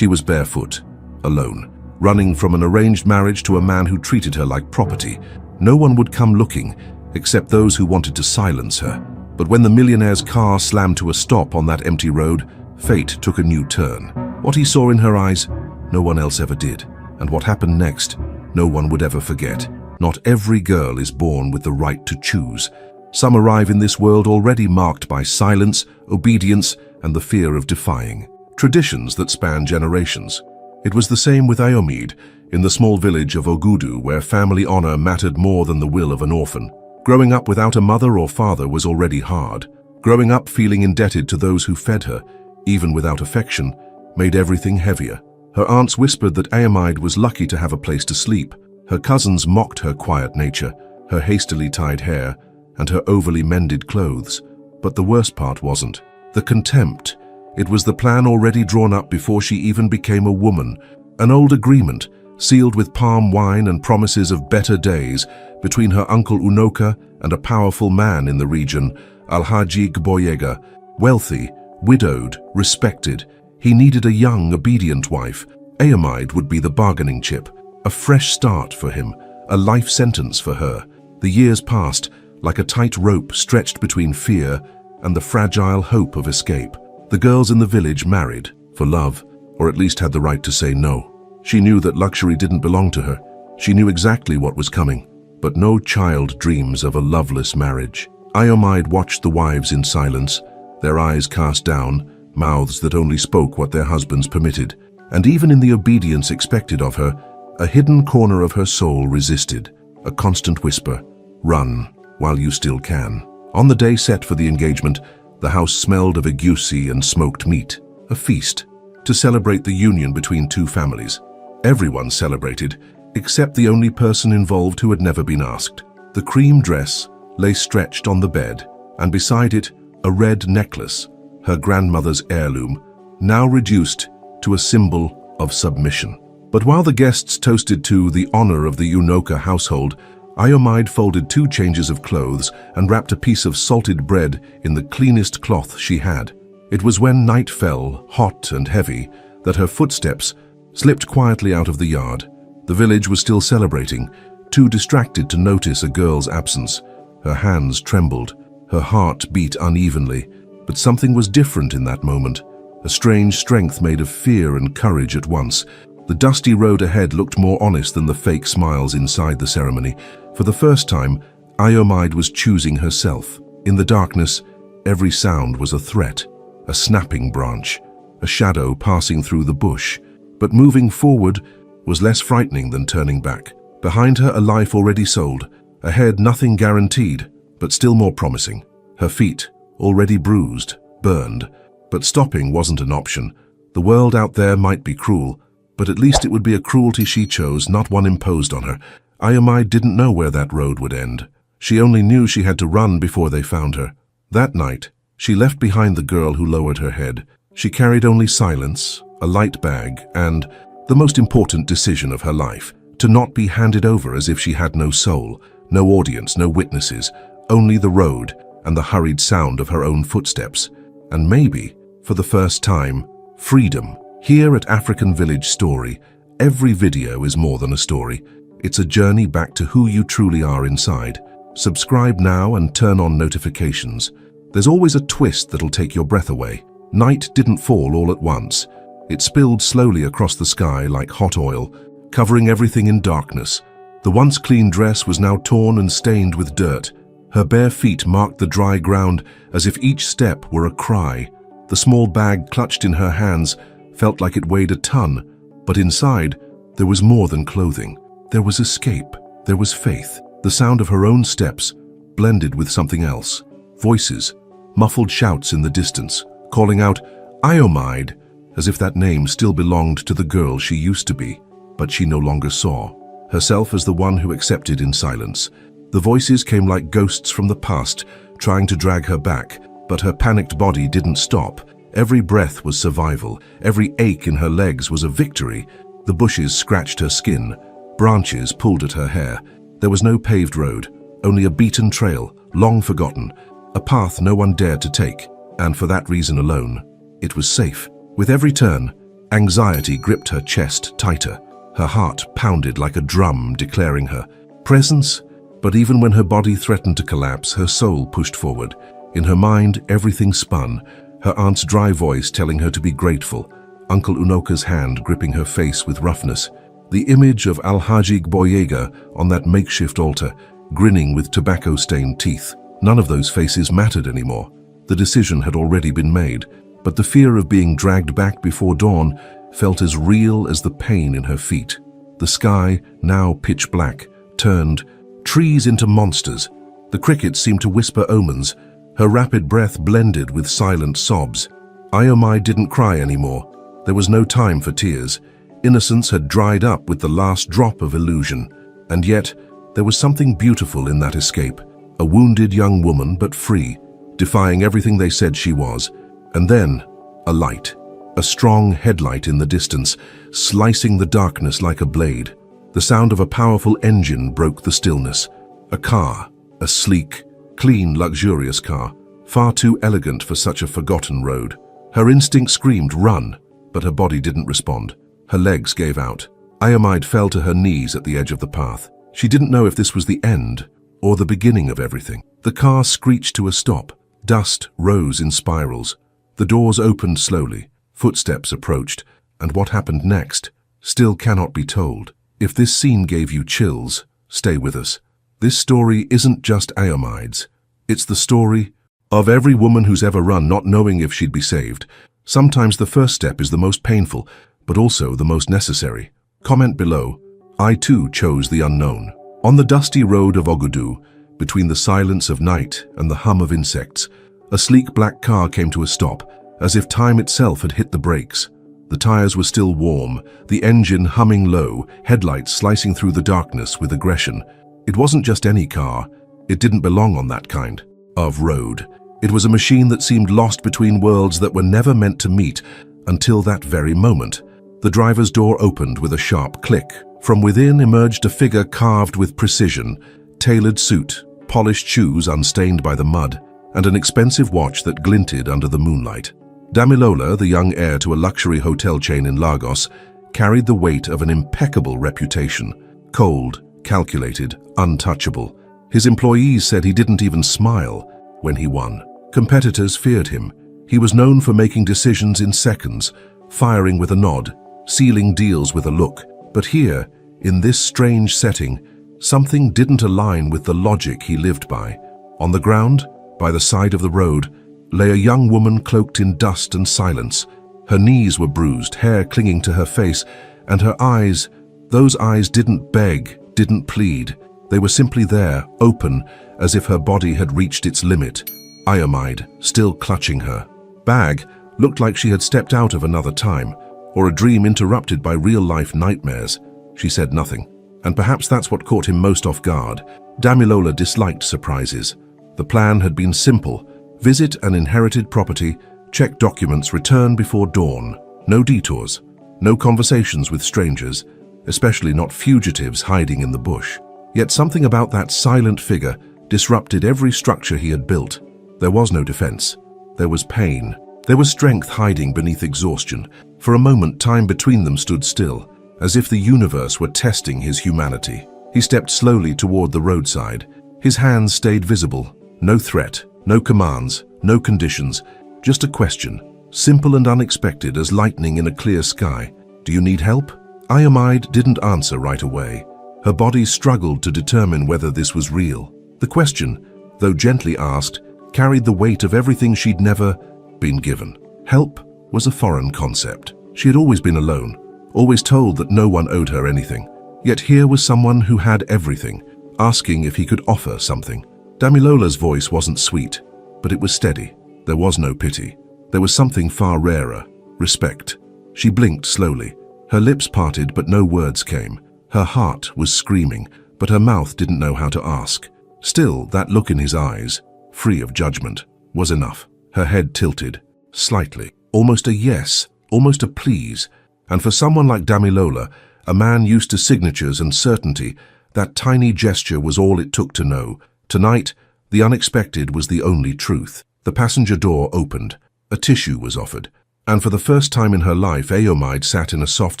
She was barefoot, alone, running from an arranged marriage to a man who treated her like property. No one would come looking, except those who wanted to silence her. But when the millionaire's car slammed to a stop on that empty road, fate took a new turn. What he saw in her eyes, no one else ever did. And what happened next, no one would ever forget. Not every girl is born with the right to choose. Some arrive in this world already marked by silence, obedience, and the fear of defying traditions that span generations. It was the same with Iomide, in the small village of Ogudu, where family honor mattered more than the will of an orphan. Growing up without a mother or father was already hard. Growing up feeling indebted to those who fed her, even without affection, made everything heavier. Her aunts whispered that Iomide was lucky to have a place to sleep. Her cousins mocked her quiet nature, her hastily tied hair, and her overly mended clothes. But the worst part wasn't the contempt. It was the plan already drawn up before she even became a woman, an old agreement, sealed with palm wine and promises of better days, between her uncle Unoka and a powerful man in the region, Alhaji Gboyega. Wealthy, widowed, respected, he needed a young, obedient wife. Iomide would be the bargaining chip, a fresh start for him, a life sentence for her. The years passed, like a tight rope stretched between fear and the fragile hope of escape. The girls in the village married, for love, or at least had the right to say no. She knew that luxury didn't belong to her. She knew exactly what was coming, but no child dreams of a loveless marriage. Iomide watched the wives in silence, their eyes cast down, mouths that only spoke what their husbands permitted. And even in the obedience expected of her, a hidden corner of her soul resisted, a constant whisper, "Run, while you still can." On the day set for the engagement, the house smelled of egusi and smoked meat, a feast, to celebrate the union between two families. Everyone celebrated, except the only person involved who had never been asked. The cream dress lay stretched on the bed, and beside it, a red necklace, her grandmother's heirloom, now reduced to a symbol of submission. But while the guests toasted to the honor of the Unoka household, Iomide folded 2 changes of clothes and wrapped a piece of salted bread in the cleanest cloth she had. It was when night fell, hot and heavy, that her footsteps slipped quietly out of the yard. The village was still celebrating, too distracted to notice a girl's absence. Her hands trembled, her heart beat unevenly, but something was different in that moment, a strange strength made of fear and courage at once. The dusty road ahead looked more honest than the fake smiles inside the ceremony. For the first time, Iomide was choosing herself. In the darkness, every sound was a threat, a snapping branch, a shadow passing through the bush. But moving forward was less frightening than turning back. Behind her, a life already sold. Ahead, nothing guaranteed, but still more promising. Her feet, already bruised, burned. But stopping wasn't an option. The world out there might be cruel, but at least it would be a cruelty she chose, not one imposed on her. Iomide didn't know where that road would end. She only knew she had to run before they found her. That night, she left behind the girl who lowered her head. She carried only silence, a light bag, and the most important decision of her life, to not be handed over as if she had no soul, no audience, no witnesses, only the road and the hurried sound of her own footsteps. And maybe, for the first time, freedom. Here at African Village Story, every video is more than a story. It's a journey back to who you truly are inside. Subscribe now and turn on notifications. There's always a twist that'll take your breath away. Night didn't fall all at once. It spilled slowly across the sky like hot oil, covering everything in darkness. The once clean dress was now torn and stained with dirt. Her bare feet marked the dry ground as if each step were a cry. The small bag clutched in her hands felt like it weighed a ton, but inside there was more than clothing. There was escape, there was faith. The sound of her own steps blended with something else. Voices, muffled shouts in the distance, calling out, "Iomide," as if that name still belonged to the girl she used to be, but she no longer saw herself as the one who accepted in silence. The voices came like ghosts from the past, trying to drag her back, but her panicked body didn't stop. Every breath was survival, every ache in her legs was a victory. The bushes scratched her skin, branches pulled at her hair. There was no paved road, only a beaten trail, long forgotten, a path no one dared to take, and for that reason alone, it was safe. With every turn, Anxiety gripped her chest tighter. Her heart pounded like a drum declaring her presence. But even when her body threatened to collapse, her soul pushed forward. In her mind, everything spun. Her aunt's dry voice telling her to be grateful. Uncle Unoka's hand gripping her face with roughness. The image of Alhaji Gboyega on that makeshift altar, grinning with tobacco-stained teeth. None of those faces mattered anymore. The decision had already been made, but the fear of being dragged back before dawn felt as real as the pain in her feet. The sky, now pitch black, turned trees into monsters. The crickets seemed to whisper omens. Her rapid breath blended with silent sobs. Iomai didn't cry anymore. There was no time for tears. Innocence had dried up with the last drop of illusion. And yet, there was something beautiful in that escape. A wounded young woman, but free, defying everything they said she was. And then, a light. A strong headlight in the distance, slicing the darkness like a blade. The sound of a powerful engine broke the stillness. A car, a sleek, clean, luxurious car, far too elegant for such a forgotten road. Her instinct screamed, "Run!" but her body didn't respond. Her legs gave out. Iomide fell to her knees at the edge of the path. She didn't know if this was the end or the beginning of everything. The car screeched to a stop. Dust rose in spirals. The doors opened slowly. Footsteps approached, and what happened next still cannot be told. If this scene gave you chills, stay with us. This story isn't just Iomide's. It's the story of every woman who's ever run not knowing if she'd be saved. Sometimes the first step is the most painful, but also the most necessary. Comment below. I too chose the unknown. On the dusty road of Ogudu, between the silence of night and the hum of insects, a sleek black car came to a stop, as if time itself had hit the brakes. The tires were still warm, the engine humming low, headlights slicing through the darkness with aggression. It wasn't just any car. It didn't belong on that kind of road. It was a machine that seemed lost between worlds that were never meant to meet until that very moment. The driver's door opened with a sharp click. From within emerged a figure carved with precision, tailored suit, polished shoes unstained by the mud, and an expensive watch that glinted under the moonlight. Damilola, the young heir to a luxury hotel chain in Lagos, carried the weight of an impeccable reputation. Cold, calculated, untouchable. His employees said he didn't even smile when he won. Competitors feared him. He was known for making decisions in seconds, firing with a nod, sealing deals with a look. But here, in this strange setting, something didn't align with the logic he lived by. On the ground, by the side of the road, lay a young woman cloaked in dust and silence. Her knees were bruised, hair clinging to her face, and her eyes, those eyes didn't beg, didn't plead. They were simply there, open, as if her body had reached its limit. Iomide, still clutching her bag, looked like she had stepped out of another time, or a dream interrupted by real-life nightmares. She said nothing, and perhaps that's what caught him most off guard. Damilola disliked surprises. The plan had been simple. Visit an inherited property, check documents, return before dawn. No detours, no conversations with strangers, especially not fugitives hiding in the bush. Yet something about that silent figure disrupted every structure he had built. There was no defense. There was pain. There was strength hiding beneath exhaustion. For a moment, time between them stood still, as if the universe were testing his humanity. He stepped slowly toward the roadside. His hands stayed visible. No threat. No commands, no conditions, just a question, simple and unexpected as lightning in a clear sky. Do you need help? Iomide didn't answer right away. Her body struggled to determine whether this was real. The question, though gently asked, carried the weight of everything she'd never been given. Help was a foreign concept. She had always been alone, always told that no one owed her anything. Yet here was someone who had everything, asking if he could offer something. Damilola's voice wasn't sweet, but it was steady. There was no pity. There was something far rarer, respect. She blinked slowly. Her lips parted, but no words came. Her heart was screaming, but her mouth didn't know how to ask. Still, that look in his eyes, free of judgment, was enough. Her head tilted, slightly. Almost a yes, almost a please. And for someone like Damilola, a man used to signatures and certainty, that tiny gesture was all it took to know. Tonight, the unexpected was the only truth. The passenger door opened. A tissue was offered. And for the first time in her life, Aomide sat in a soft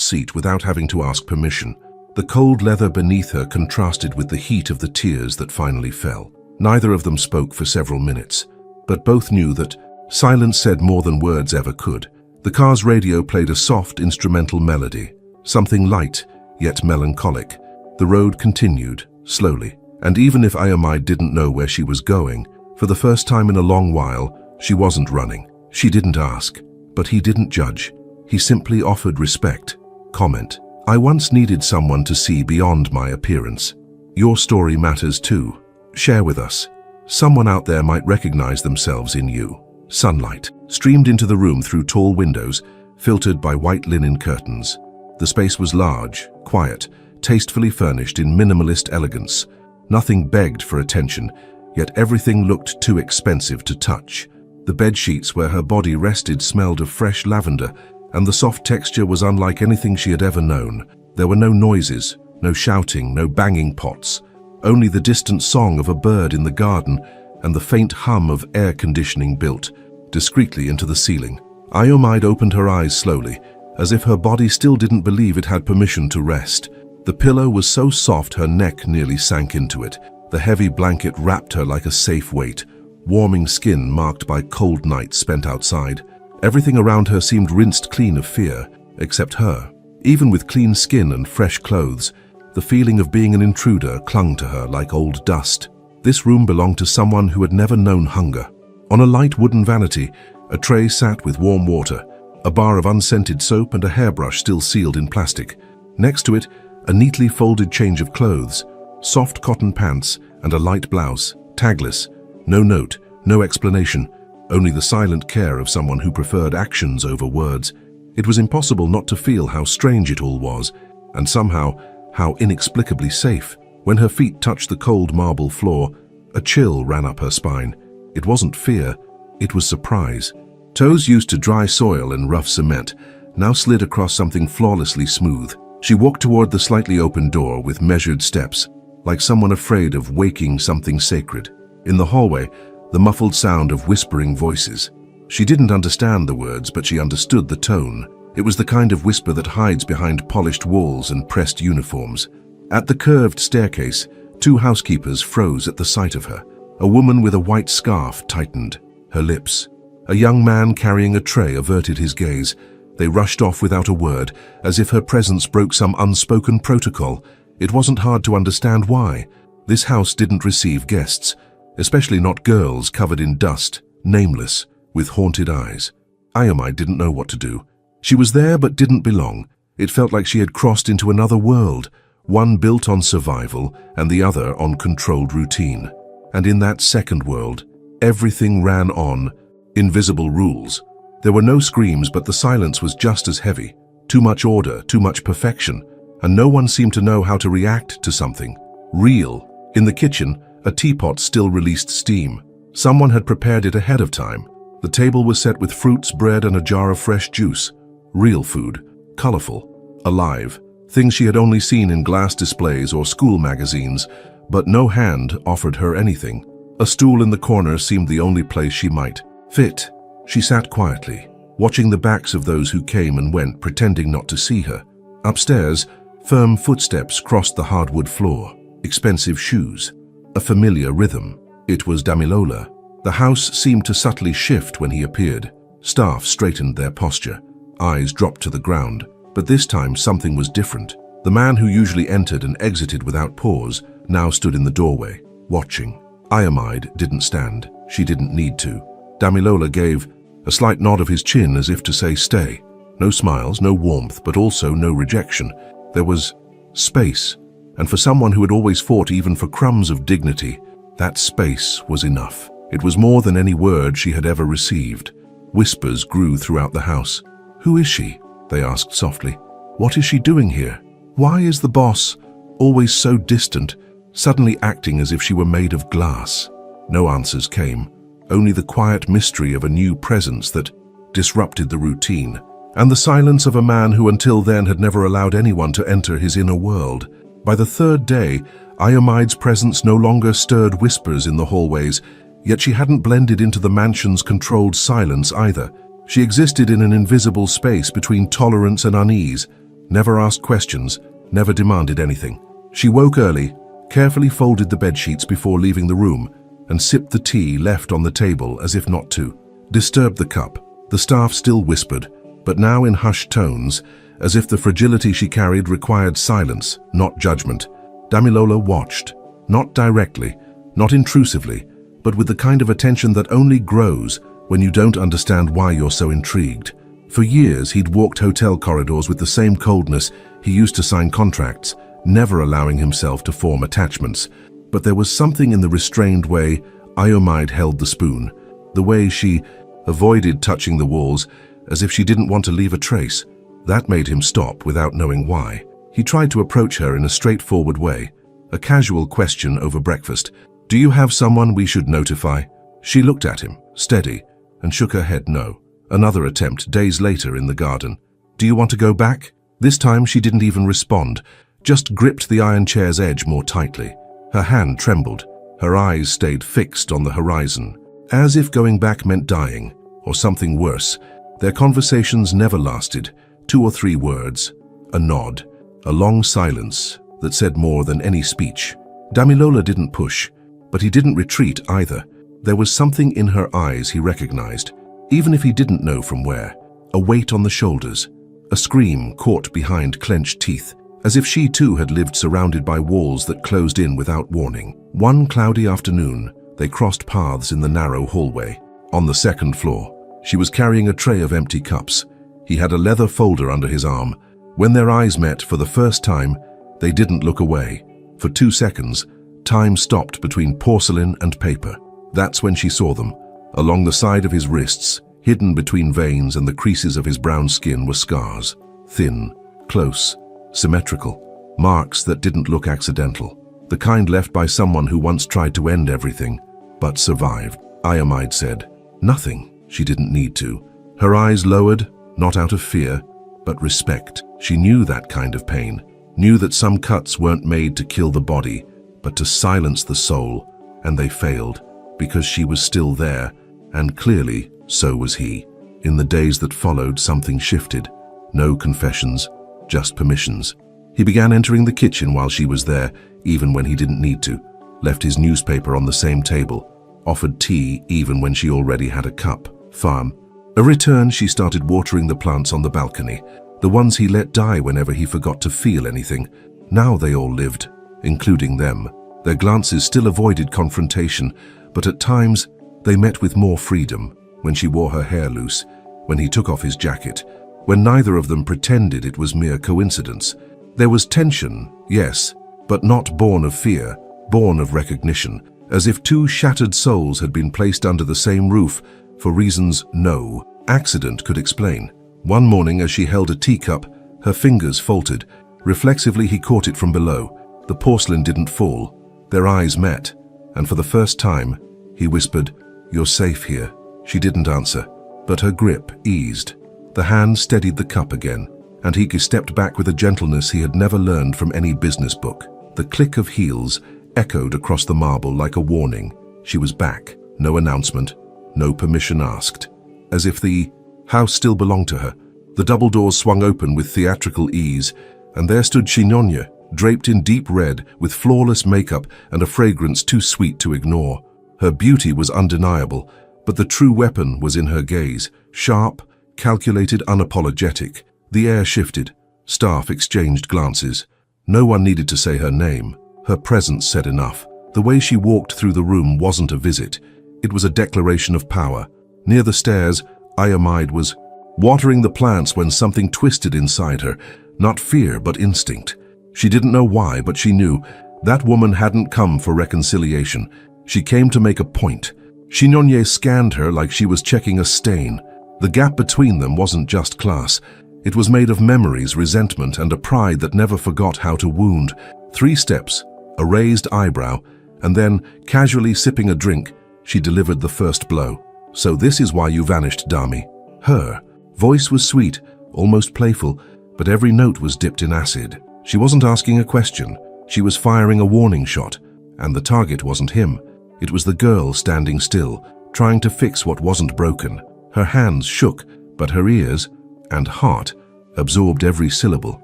seat without having to ask permission. The cold leather beneath her contrasted with the heat of the tears that finally fell. Neither of them spoke for several minutes, but both knew that silence said more than words ever could. The car's radio played a soft instrumental melody, something light yet melancholic. The road continued, slowly, and even if Aomide didn't know where she was going, for the first time in a long while, she wasn't running. She didn't ask, but he didn't judge. He simply offered respect. Comment: I once needed someone to see beyond my appearance. Your story matters too. Share with us. Someone out there might recognize themselves in you. Sunlight streamed into the room through tall windows, filtered by white linen curtains. The space was large, quiet, tastefully furnished in minimalist elegance. Nothing begged for attention, yet everything looked too expensive to touch. The bed sheets where her body rested smelled of fresh lavender, and the soft texture was unlike anything she had ever known. There were no noises, no shouting, no banging pots, only the distant song of a bird in the garden and the faint hum of air conditioning built discreetly into the ceiling. Aomide opened her eyes slowly, as if her body still didn't believe it had permission to rest. The pillow was so soft her neck nearly sank into it. The heavy blanket wrapped her like a safe weight, warming skin marked by cold nights spent outside. Everything around her seemed rinsed clean of fear, except her. Even with clean skin and fresh clothes, the feeling of being an intruder clung to her like old dust. This room belonged to someone who had never known hunger. On a light wooden vanity, a tray sat with warm water, a bar of unscented soap and a hairbrush still sealed in plastic. Next to it, a neatly folded change of clothes, soft cotton pants and a light blouse, tagless. No note, no explanation, only the silent care of someone who preferred actions over words. It was impossible not to feel how strange it all was, and somehow how inexplicably safe. When her feet touched the cold marble floor, a chill ran up her spine. It wasn't fear, it was surprise. Toes used to dry soil and rough cement now slid across something flawlessly smooth. She walked toward the slightly open door with measured steps, like someone afraid of waking something sacred. In the hallway, the muffled sound of whispering voices. She didn't understand the words, but she understood the tone. It was the kind of whisper that hides behind polished walls and pressed uniforms. At the curved staircase, two housekeepers froze at the sight of her. A woman with a white scarf tightened her lips. A young man carrying a tray averted his gaze. They rushed off without a word, as if her presence broke some unspoken protocol. It wasn't hard to understand why. This house didn't receive guests, especially not girls covered in dust, nameless, with haunted eyes. Aomide didn't know what to do. She was there but didn't belong. It felt like she had crossed into another world, one built on survival and the other on controlled routine. And in that second world, everything ran on invisible rules. There were no screams, but the silence was just as heavy. Too much order, too much perfection, and no one seemed to know how to react to something real. In the kitchen, a teapot still released steam. Someone had prepared it ahead of time. The table was set with fruits, bread, and a jar of fresh juice. Real food, colorful, alive, things she had only seen in glass displays or school magazines, but no hand offered her anything. A stool in the corner seemed the only place she might fit. She sat quietly, watching the backs of those who came and went, pretending not to see her. Upstairs, firm footsteps crossed the hardwood floor, expensive shoes, a familiar rhythm. It was Damilola. The house seemed to subtly shift when he appeared. Staff straightened their posture, eyes dropped to the ground, but this time something was different. The man who usually entered and exited without pause now stood in the doorway, watching. Aomide didn't stand. She didn't need to. Damilola gave a slight nod of his chin as if to say stay. No smiles, no warmth, but also no rejection. There was space, and for someone who had always fought even for crumbs of dignity, that space was enough. It was more than any word she had ever received. Whispers grew throughout the house. "Who is she?" they asked softly. "What is she doing here? Why is the boss always so distant, suddenly acting as if she were made of glass?" No answers came, only the quiet mystery of a new presence that disrupted the routine, and the silence of a man who until then had never allowed anyone to enter his inner world. By the third day, Aomide's presence no longer stirred whispers in the hallways, yet she hadn't blended into the mansion's controlled silence either. She existed in an invisible space between tolerance and unease, never asked questions, never demanded anything. She woke early, carefully folded the bedsheets before leaving the room, and sipped the tea left on the table as if not to. Disturbed the cup. The staff still whispered, but now in hushed tones, as if the fragility she carried required silence, not judgment. Damilola watched, not directly, not intrusively, but with the kind of attention that only grows when you don't understand why you're so intrigued. For years, he'd walked hotel corridors with the same coldness he used to sign contracts, never allowing himself to form attachments. But there was something in the restrained way Iomide held the spoon, the way she avoided touching the walls as if she didn't want to leave a trace. That made him stop without knowing why. He tried to approach her in a straightforward way, a casual question over breakfast. "Do you have someone we should notify?" She looked at him, steady, and shook her head no. Another attempt days later in the garden. "Do you want to go back?" This time she didn't even respond, just gripped the iron chair's edge more tightly. Her hand trembled. Her eyes stayed fixed on the horizon, as if going back meant dying, or something worse. Their conversations never lasted. 2 or 3 words, a nod, a long silence that said more than any speech. Damilola didn't push, but he didn't retreat either. There was something in her eyes he recognized, even if he didn't know from where. A weight on the shoulders, a scream caught behind clenched teeth, as if she too had lived surrounded by walls that closed in without warning. One cloudy afternoon, they crossed paths in the narrow hallway. On the 2nd floor, she was carrying a tray of empty cups. He had a leather folder under his arm. When their eyes met for the first time, they didn't look away. For 2 seconds, time stopped between porcelain and paper. That's when she saw them. Along the side of his wrists, hidden between veins and the creases of his brown skin, were scars. Thin, close, symmetrical. Marks that didn't look accidental. The kind left by someone who once tried to end everything, but survived. Iomide said nothing. She didn't need to. Her eyes lowered, not out of fear, but respect. She knew that kind of pain, knew that some cuts weren't made to kill the body, but to silence the soul, and they failed, because she was still there, and clearly so was he. In the days that followed, something shifted. No confessions, just permissions. He began entering the kitchen while she was there, even when he didn't need to, left his newspaper on the same table, offered tea even when she already had a cup. Farm. A return, she started watering the plants on the balcony, the ones he let die whenever he forgot to feel anything. Now they all lived, including them. Their glances still avoided confrontation, but at times they met with more freedom. When she wore her hair loose, when he took off his jacket, when neither of them pretended it was mere coincidence. There was tension, yes, but not born of fear, born of recognition, as if 2 shattered souls had been placed under the same roof for reasons no accident could explain. One morning, as she held a teacup, her fingers faltered. Reflexively, he caught it from below. The porcelain didn't fall. Their eyes met, and for the first time, he whispered, "You're safe here." She didn't answer, but her grip eased. The hand steadied the cup again, and he stepped back with a gentleness he had never learned from any business book. The click of heels echoed across the marble like a warning. She was back. No announcement, no permission asked. As if the house still belonged to her. The double doors swung open with theatrical ease, and there stood Chignogne, draped in deep red, with flawless makeup and a fragrance too sweet to ignore. Her beauty was undeniable, but the true weapon was in her gaze, sharp, calculated, unapologetic. The air shifted. Staff exchanged glances. No one needed to say her name. Her presence said enough. The way she walked through the room wasn't a visit. It was a declaration of power. Near the stairs, Iomide was watering the plants when something twisted inside her. Not fear, but instinct. She didn't know why, but she knew that woman hadn't come for reconciliation. She came to make a point. Chignogne scanned her like she was checking a stain. The gap between them wasn't just class. It was made of memories, resentment, and a pride that never forgot how to wound. 3 steps, a raised eyebrow, and then, casually sipping a drink, she delivered the first blow. "So this is why you vanished, Dami." Her voice was sweet, almost playful, but every note was dipped in acid. She wasn't asking a question. She was firing a warning shot, and the target wasn't him. It was the girl standing still, trying to fix what wasn't broken. Her hands shook, but her ears and heart absorbed every syllable.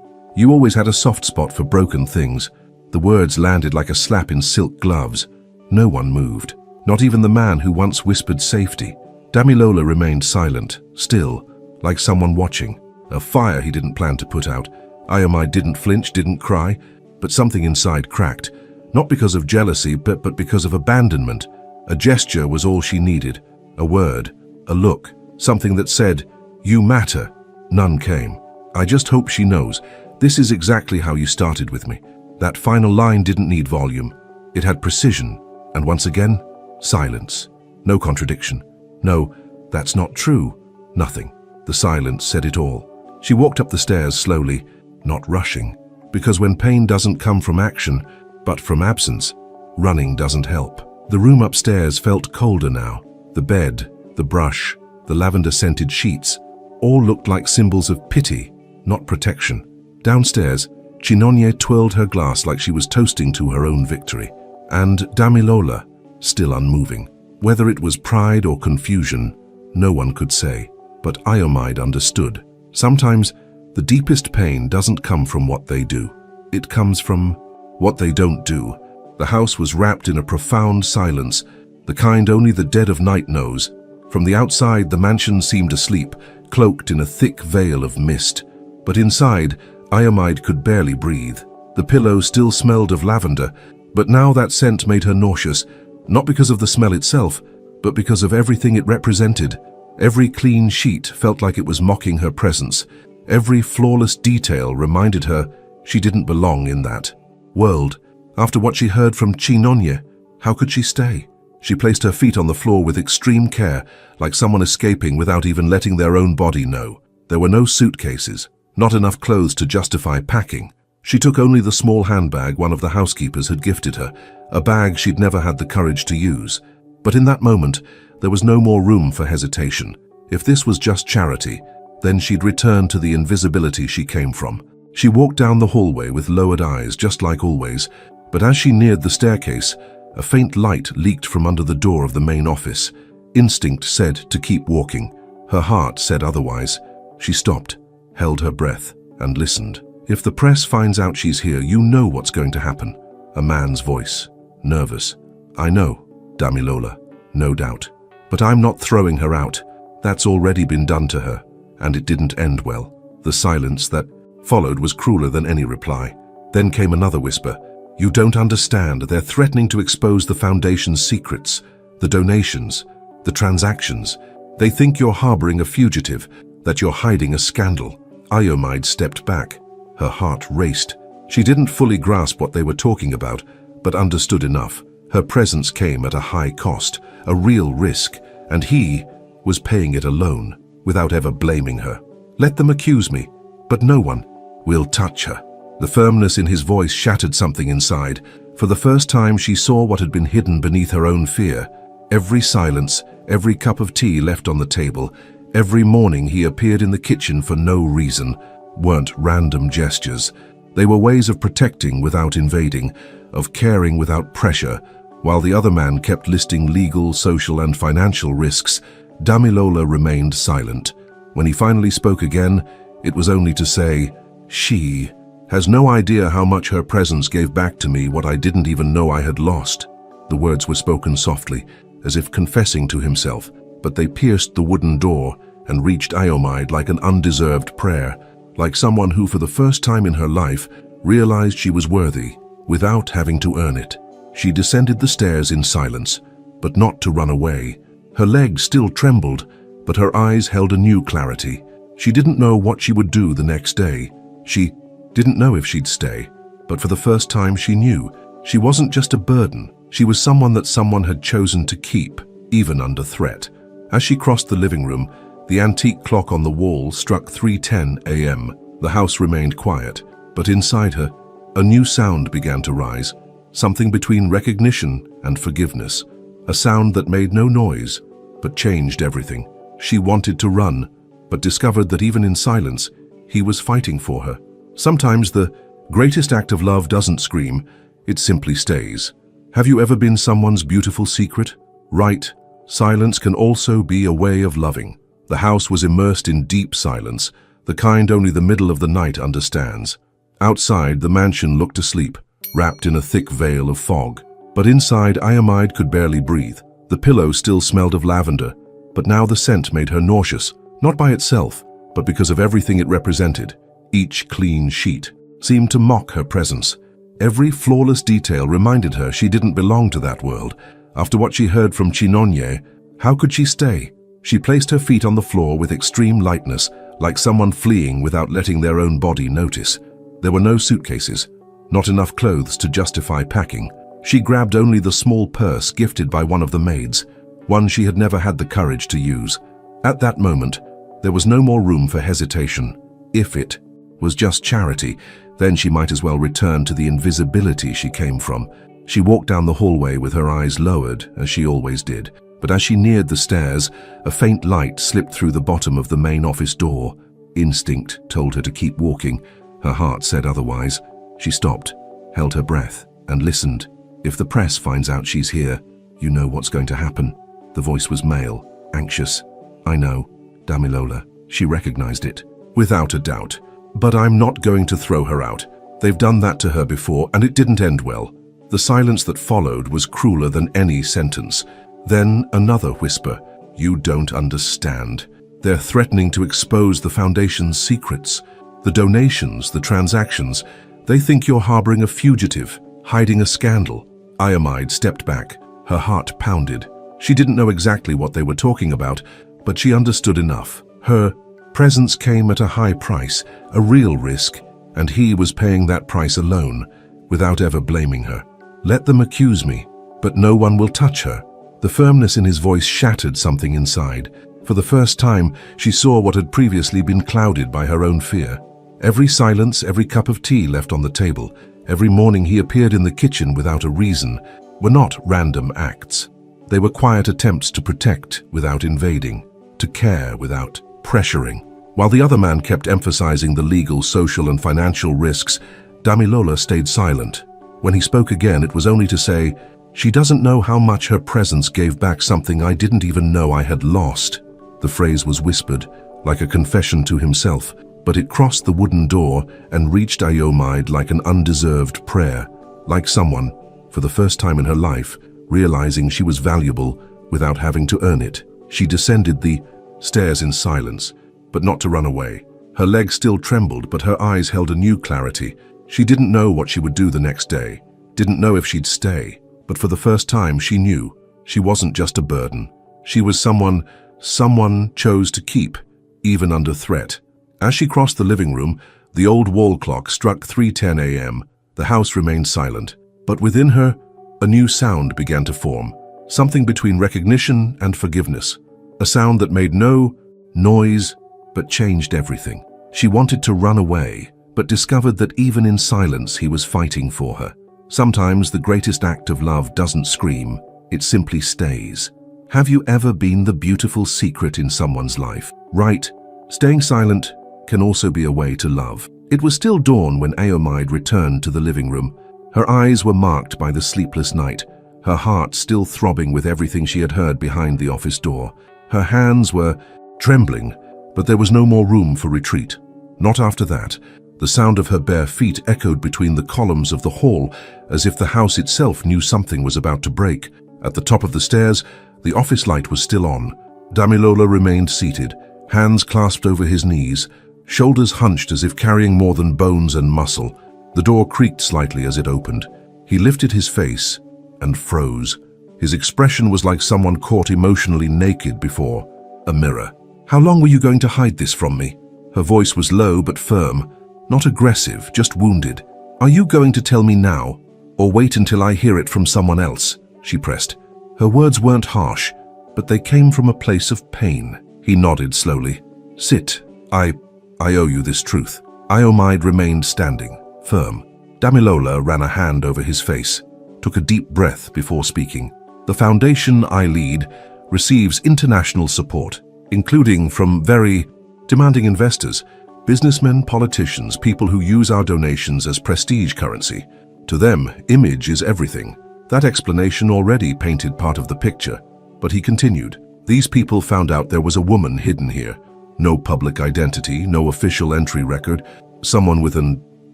You always had a soft spot for broken things. The words landed like a slap in silk gloves. No one moved, not even the man who once whispered safety. Damilola remained silent, still, like someone watching. A fire he didn't plan to put out. Iomide didn't flinch, didn't cry, but something inside cracked. Not because of jealousy, but because of abandonment. A gesture was all she needed. A word, a look, something that said, "You matter." None came. "I just hope she knows. This is exactly how you started with me." That final line didn't need volume. It had precision. And once again, silence. No contradiction. No, that's not true. Nothing. The silence said it all. She walked up the stairs slowly, not rushing, because when pain doesn't come from action, but from absence, running doesn't help. The room upstairs felt colder now. The bed, the brush, the lavender-scented sheets, all looked like symbols of pity, not protection. Downstairs, Chinonye twirled her glass like she was toasting to her own victory. And Damilola, still unmoving. Whether it was pride or confusion, no one could say. But Iomide understood. Sometimes, the deepest pain doesn't come from what they do. It comes from what they don't do. The house was wrapped in a profound silence, the kind only the dead of night knows. From the outside, the mansion seemed asleep, cloaked in a thick veil of mist. But inside, Iomide could barely breathe. The pillow still smelled of lavender, but now that scent made her nauseous, not because of the smell itself, but because of everything it represented. Every clean sheet felt like it was mocking her presence. Every flawless detail reminded her she didn't belong in that world. After what she heard from Chinonye, how could she stay? She placed her feet on the floor with extreme care, like someone escaping without even letting their own body know. There were no suitcases, not enough clothes to justify packing. She took only the small handbag one of the housekeepers had gifted her, a bag she'd never had the courage to use. But in that moment, there was no more room for hesitation. If this was just charity, then she'd return to the invisibility she came from. She walked down the hallway with lowered eyes, just like always, but as she neared the staircase, a faint light leaked from under the door of the main office. Instinct said to keep walking. Her heart said otherwise. She stopped, held her breath, and listened. "If the press finds out she's here, you know what's going to happen." A man's voice, nervous. "I know, Damilola, no doubt. But I'm not throwing her out. That's already been done to her, and it didn't end well." The silence that followed was crueler than any reply. Then came another whisper. "You don't understand. They're threatening to expose the Foundation's secrets, the donations, the transactions. They think you're harboring a fugitive, that you're hiding a scandal." Iomide stepped back. Her heart raced. She didn't fully grasp what they were talking about, but understood enough. Her presence came at a high cost, a real risk, and he was paying it alone, without ever blaming her. "Let them accuse me, but no one will touch her." The firmness in his voice shattered something inside. For the first time, she saw what had been hidden beneath her own fear. Every silence, every cup of tea left on the table, every morning he appeared in the kitchen for no reason, weren't random gestures. They were ways of protecting without invading, of caring without pressure. While the other man kept listing legal, social, and financial risks, Damilola remained silent. When he finally spoke again, it was only to say, "She has no idea how much her presence gave back to me what I didn't even know I had lost." The words were spoken softly, as if confessing to himself, but they pierced the wooden door and reached Iomide like an undeserved prayer, like someone who for the first time in her life realized she was worthy, without having to earn it. She descended the stairs in silence, but not to run away. Her legs still trembled, but her eyes held a new clarity. She didn't know what she would do the next day. She didn't know if she'd stay, but for the first time she knew. She wasn't just a burden. She was someone that someone had chosen to keep, even under threat. As she crossed the living room, the antique clock on the wall struck 3:10 a.m. The house remained quiet, but inside her, a new sound began to rise, something between recognition and forgiveness, a sound that made no noise, but changed everything. She wanted to run, but discovered that even in silence, he was fighting for her. Sometimes the greatest act of love doesn't scream, it simply stays. Have you ever been someone's beautiful secret? Right, silence can also be a way of loving. The house was immersed in deep silence, the kind only the middle of the night understands. Outside, the mansion looked asleep, wrapped in a thick veil of fog. But inside, Iomide could barely breathe. The pillow still smelled of lavender, but now the scent made her nauseous, not by itself, but because of everything it represented. Each clean sheet seemed to mock her presence. Every flawless detail reminded her she didn't belong to that world. After what she heard from Chinonye, how could she stay? She placed her feet on the floor with extreme lightness, like someone fleeing without letting their own body notice. There were no suitcases, not enough clothes to justify packing. She grabbed only the small purse gifted by one of the maids, one she had never had the courage to use. At that moment, there was no more room for hesitation. If it was just charity, then she might as well return to the invisibility she came from. She walked down the hallway with her eyes lowered, as she always did. But as she neared the stairs, a faint light slipped through the bottom of the main office door. Instinct told her to keep walking. Her heart said otherwise. She stopped, held her breath, and listened. If the press finds out she's here, you know what's going to happen. The voice was male, anxious. I know, Damilola. She recognized it. Without a doubt. But I'm not going to throw her out. They've done that to her before, and it didn't end well. The silence that followed was crueler than any sentence. Then another whisper. You don't understand. They're threatening to expose the Foundation's secrets. The donations, the transactions. They think you're harboring a fugitive, hiding a scandal. Iomide stepped back. Her heart pounded. She didn't know exactly what they were talking about, but she understood enough. Her presence came at a high price, a real risk, and he was paying that price alone, without ever blaming her. Let them accuse me, but no one will touch her. The firmness in his voice shattered something inside. For the first time, she saw what had previously been clouded by her own fear. Every silence, every cup of tea left on the table, every morning he appeared in the kitchen without a reason, were not random acts. They were quiet attempts to protect without invading, to care without pressuring. While the other man kept emphasizing the legal, social, and financial risks, Damilola stayed silent. When he spoke again, it was only to say, "She doesn't know how much her presence gave back something I didn't even know I had lost." The phrase was whispered, like a confession to himself, but it crossed the wooden door and reached Iomide like an undeserved prayer, like someone, for the first time in her life, realizing she was valuable without having to earn it. She descended the stairs in silence, but not to run away. Her legs still trembled, but her eyes held a new clarity. She didn't know what she would do the next day, didn't know if she'd stay, but for the first time she knew she wasn't just a burden. She was someone chose to keep, even under threat. As she crossed the living room, the old wall clock struck 3:10 a.m. The house remained silent, but within her, a new sound began to form, something between recognition and forgiveness. A sound that made no noise, but changed everything. She wanted to run away, but discovered that even in silence he was fighting for her. Sometimes the greatest act of love doesn't scream, it simply stays. Have you ever been the beautiful secret in someone's life? Right, staying silent can also be a way to love. It was still dawn when Iomide returned to the living room. Her eyes were marked by the sleepless night, her heart still throbbing with everything she had heard behind the office door. Her hands were trembling, but there was no more room for retreat. Not after that. The sound of her bare feet echoed between the columns of the hall, as if the house itself knew something was about to break. At the top of the stairs, the office light was still on. Damilola remained seated, hands clasped over his knees, shoulders hunched as if carrying more than bones and muscle. The door creaked slightly as it opened. He lifted his face and froze. His expression was like someone caught emotionally naked before a mirror. "How long were you going to hide this from me?" Her voice was low but firm, not aggressive, just wounded. "Are you going to tell me now, or wait until I hear it from someone else?" she pressed. Her words weren't harsh, but they came from a place of pain. He nodded slowly. "Sit. I owe you this truth." Iomide remained standing, firm. Damilola ran a hand over his face, took a deep breath before speaking. "The foundation I lead receives international support, including from very demanding investors, businessmen, politicians, people who use our donations as prestige currency. To them, image is everything." That explanation already painted part of the picture, but he continued, These people found out there was a woman hidden here. No public identity, no official entry record, someone with an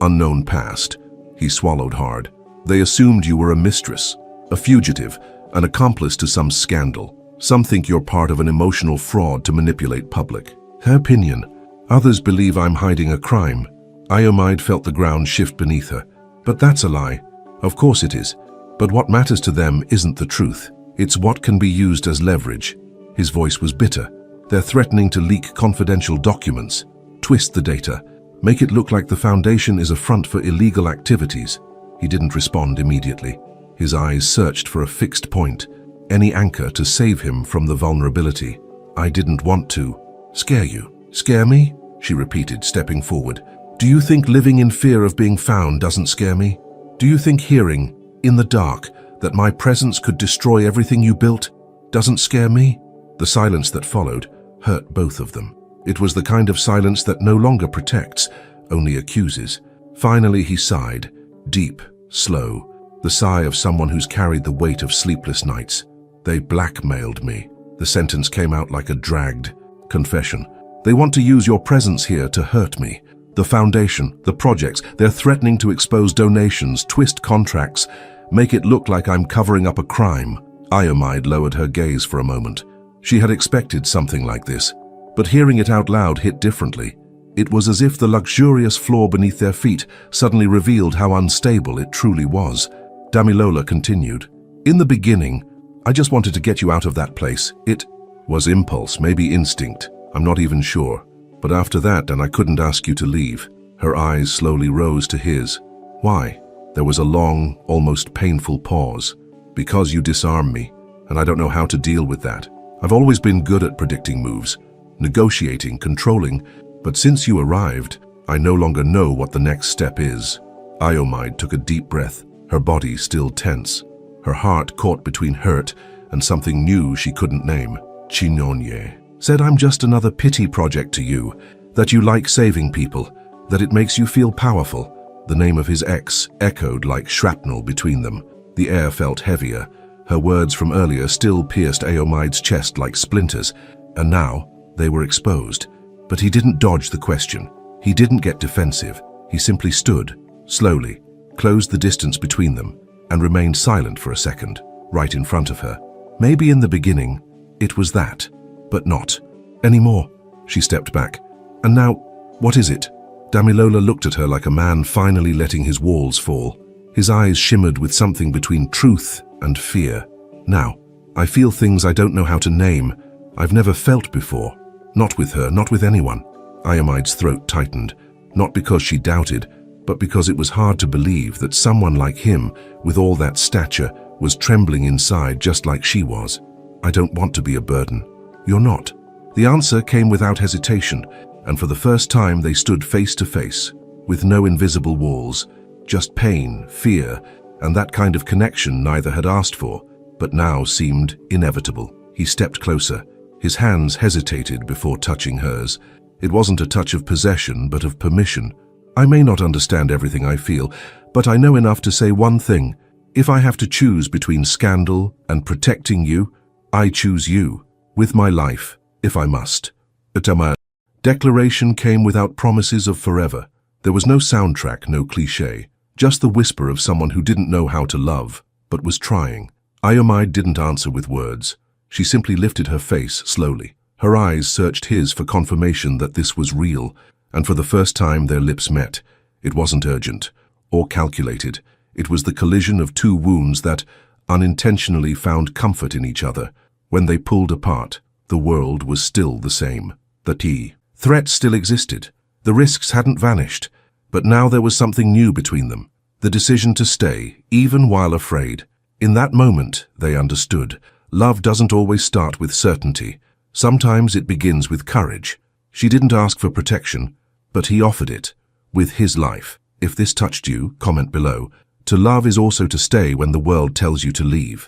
unknown past. He swallowed hard. They assumed you were a mistress, a fugitive, an accomplice to some scandal. Some think you're part of an emotional fraud to manipulate public. Her opinion. Others believe I'm hiding a crime. Iomide felt the ground shift beneath her. But that's a lie. Of course it is. But what matters to them isn't the truth. It's what can be used as leverage. His voice was bitter. They're threatening to leak confidential documents, twist the data, make it look like the Foundation is a front for illegal activities. He didn't respond immediately. His eyes searched for a fixed point, any anchor to save him from the vulnerability. I didn't want to scare you. Scare me? She repeated, stepping forward. Do you think living in fear of being found doesn't scare me? Do you think hearing, in the dark, that my presence could destroy everything you built doesn't scare me? The silence that followed hurt both of them. It was the kind of silence that no longer protects, only accuses. Finally he sighed, deep, slow, the sigh of someone who's carried the weight of sleepless nights. They blackmailed me. The sentence came out like a dragged confession. They want to use your presence here to hurt me. The Foundation, the projects, they're threatening to expose donations, twist contracts, make it look like I'm covering up a crime. Iomide lowered her gaze for a moment. She had expected something like this, but hearing it out loud hit differently. It was as if the luxurious floor beneath their feet suddenly revealed how unstable it truly was. Damilola continued, In the beginning, I just wanted to get you out of that place. It was impulse, maybe instinct. I'm not even sure. But after that, and I couldn't ask you to leave. Her eyes slowly rose to his. Why? There was a long, almost painful pause. Because you disarm me, and I don't know how to deal with that. I've always been good at predicting moves, negotiating, controlling, but since you arrived, I no longer know what the next step is. Iomide took a deep breath, her body still tense, her heart caught between hurt and something new she couldn't name. Chignonye said, I'm just another pity project to you, that you like saving people, that it makes you feel powerful. The name of his ex echoed like shrapnel between them. The air felt heavier. Her words from earlier still pierced Iomide's chest like splinters, and now they were exposed. But he didn't dodge the question. He didn't get defensive. He simply stood, slowly, closed the distance between them, and remained silent for a second, right in front of her. Maybe in the beginning, it was that, but not anymore. She stepped back. And now, what is it? Damilola looked at her like a man finally letting his walls fall. His eyes shimmered with something between truth and fear. Now, I feel things I don't know how to name. I've never felt before. Not with her, not with anyone. Iomide's throat tightened, not because she doubted, but because it was hard to believe that someone like him, with all that stature, was trembling inside just like she was. I don't want to be a burden. You're not. The answer came without hesitation, and for the first time they stood face to face, with no invisible walls, just pain, fear, and that kind of connection neither had asked for, but now seemed inevitable. He stepped closer. His hands hesitated before touching hers. It wasn't a touch of possession, but of permission. I may not understand everything I feel, but I know enough to say one thing. If I have to choose between scandal and protecting you, I choose you, with my life, if I must. The declaration came without promises of forever. There was no soundtrack, no cliché, just the whisper of someone who didn't know how to love, but was trying. Iomide didn't answer with words. She simply lifted her face slowly. Her eyes searched his for confirmation that this was real, and for the first time their lips met. It wasn't urgent or calculated. It was the collision of two wounds that unintentionally found comfort in each other. When they pulled apart, the world was still the same. The threat still existed. The risks hadn't vanished, but now there was something new between them. The decision to stay, even while afraid. In that moment, they understood. Love doesn't always start with certainty. Sometimes it begins with courage. She didn't ask for protection, but he offered it, with his life. If this touched you, comment below. To love is also to stay when the world tells you to leave.